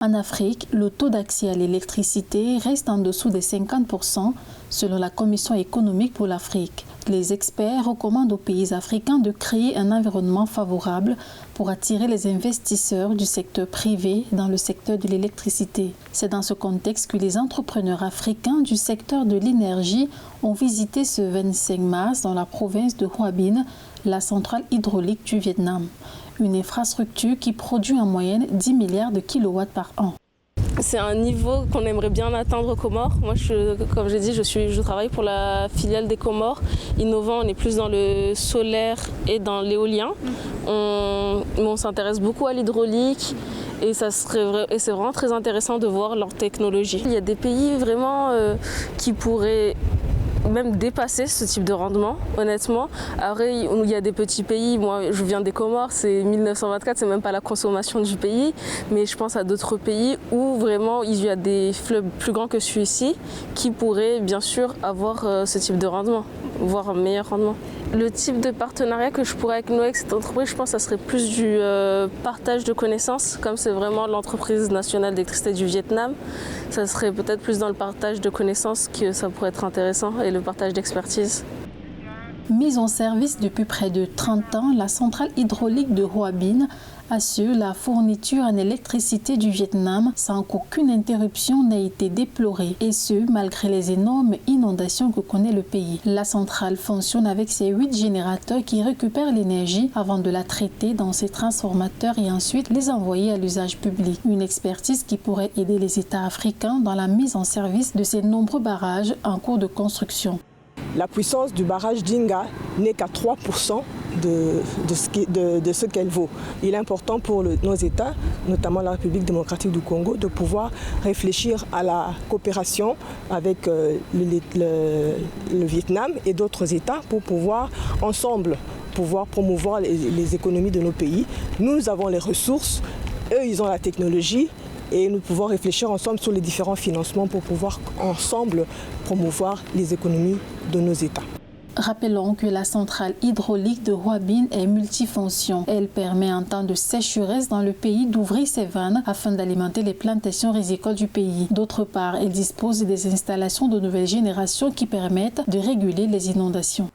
En Afrique, le taux d'accès à l'électricité reste en dessous des 50% selon la Commission économique pour l'Afrique. Les experts recommandent aux pays africains de créer un environnement favorable pour attirer les investisseurs du secteur privé dans le secteur de l'électricité. C'est dans ce contexte que les entrepreneurs africains du secteur de l'énergie ont visité ce 25 mars dans la province de Hoa Binh, la centrale hydraulique du Vietnam. Une infrastructure qui produit en moyenne 10 milliards de kilowatts par an. C'est un niveau qu'on aimerait bien atteindre aux Comores. Moi, comme j'ai dit, je travaille pour la filiale des Comores. Innovant, on est plus dans le solaire et dans l'éolien. On s'intéresse beaucoup à l'hydraulique et c'est vraiment très intéressant de voir leur technologie. Il y a des pays vraiment qui pourraient même dépasser ce type de rendement, honnêtement. Après, il y a des petits pays, moi je viens des Comores, c'est 1924, c'est même pas la consommation du pays, mais je pense à d'autres pays où vraiment il y a des fleuves plus grands que celui-ci qui pourraient bien sûr avoir ce type de rendement, voire un meilleur rendement. Le type de partenariat que je pourrais nouer avec cette entreprise, je pense que ça serait plus du partage de connaissances, comme c'est vraiment l'entreprise nationale d'électricité du Vietnam. Ça serait peut-être plus dans le partage de connaissances que ça pourrait être intéressant et le partage d'expertise. Mise en service depuis près de 30 ans, la centrale hydraulique de Hoa Binh assure la fourniture en électricité du Vietnam sans qu'aucune interruption n'ait été déplorée, et ce, malgré les énormes inondations que connaît le pays. La centrale fonctionne avec ses 8 générateurs qui récupèrent l'énergie avant de la traiter dans ses transformateurs et ensuite les envoyer à l'usage public. Une expertise qui pourrait aider les États africains dans la mise en service de ces nombreux barrages en cours de construction. La puissance du barrage d'Inga n'est qu'à 3% de ce qu'elle vaut. Il est important pour nos États, notamment la République démocratique du Congo, de pouvoir réfléchir à la coopération avec le Vietnam et d'autres États pour pouvoir ensemble promouvoir les économies de nos pays. Nous avons les ressources, eux ils ont la technologie. Et nous pouvons réfléchir ensemble sur les différents financements pour pouvoir ensemble promouvoir les économies de nos États. Rappelons que la centrale hydraulique de Hoa Binh est multifonction. Elle permet en temps de sécheresse dans le pays d'ouvrir ses vannes afin d'alimenter les plantations rizicoles du pays. D'autre part, elle dispose des installations de nouvelle génération qui permettent de réguler les inondations.